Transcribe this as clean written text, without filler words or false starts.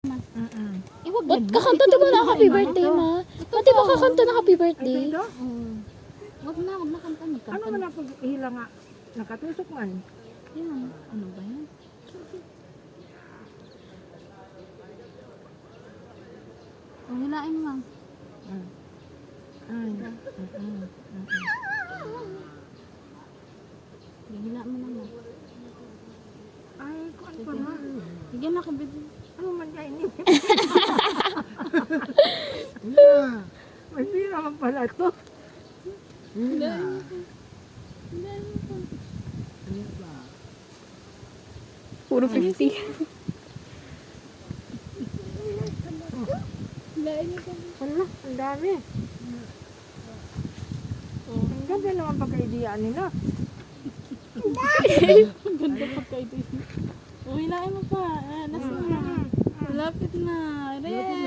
Iwag Ba't kakanta diba na happy birthday, ma? Ba't diba kakanta na happy birthday? Ito? Wag na kanta ni Ano man ang paghihila nga? Nakatusok man. Yan, ano ba yan? Oh, hilain mo. Ay. Hila mo naman. Ay, kuan pa na. Bigyan na ka, baby. Ano man niya ini? May pira man pala to. Puro 50. Wala, ang dami. Ang ganda naman pagka-idea nila. Ang ganda pagka ito. Oh, hilain mo pa. Malapit na. Red.